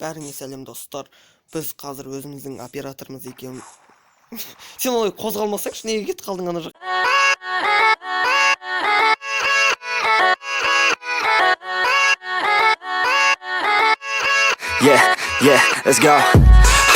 Бәріңе сәлем достар. Біз қазір өзіміздің операторымыз екеуміз. Сен олай қозғалмасаңшы, неге кетіп қалдың ана жақ? Yeah, let's go.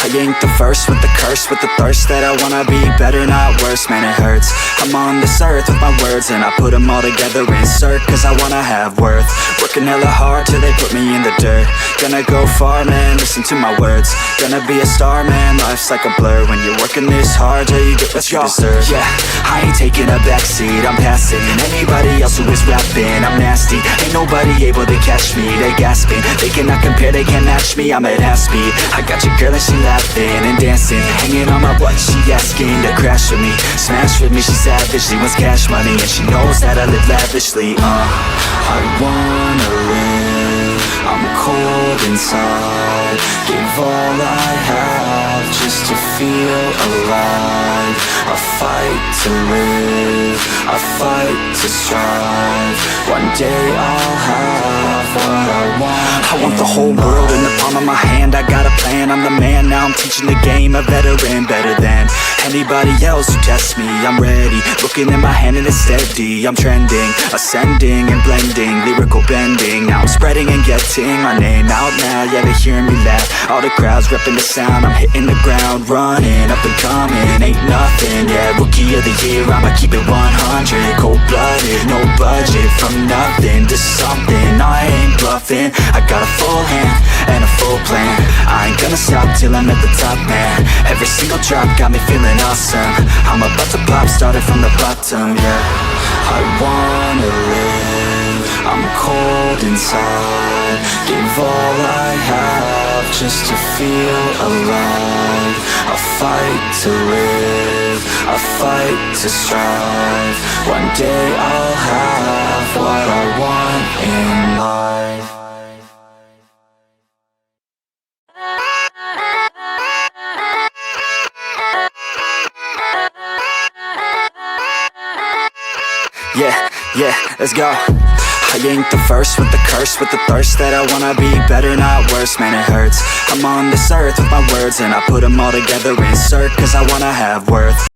I ain't the first with the curse, with the thirst that I wanna be better, not worse, man it hurts. I'm on this earth with my words and I put them all together, insert, cause I wanna have worth. Working hella hard till they put me in the dirt. Gonna go far, man, listen to my words. Gonna be a star, man, life's like a blur. When you're working this hard till you get what you deserve. Yeah, I ain't taking a backseat, I'm passing anybody else who is rapping. I'm nasty, ain't nobody able to catch me. They gasping, they cannot compare, they can't match me. I'm at half speed, I got your girl and she laughing and dancing, hanging on my butt, she asking to crash with me, smash with me, she savage, she wants cash money, and she knows that I live lavishly. I wanna live, I'm cold inside, give all I have just to feel alive. I fight to live, I fight to strive, one day I'll have what I want. I want the whole world in the palm of my hand, I got a plan, I'm the man, now I'm teaching the game, a veteran, better than anybody else who tests me. I'm ready, looking at my hand and it's steady. I'm trending, ascending and blending, lyrical bending. Now I'm spreading and getting my name out now. Yeah, they hearing me laugh, all the crowds repping the sound. I'm hitting the ground, running, up and coming, ain't nothing. Yeah, rookie of the year, I'ma keep it 100. Cold-blooded, no budget, from nothing to something. I ain't bluffing, I got a full hand and a full plan. I ain't gonna stop till I'm at the top, man. Every single drop got me feeling awesome. I'm about to pop, started from the bottom, yeah. I wanna live, I'm cold inside, give all I have just to feel alive. I fight to live, I fight to strive, one day I'll have what I want in life. Yeah, let's go. I ain't the first with the curse, with the thirst that I wanna be better, not worse, man it hurts. I'm on this earth with my words and I put them all together, insert, cause I wanna have worth.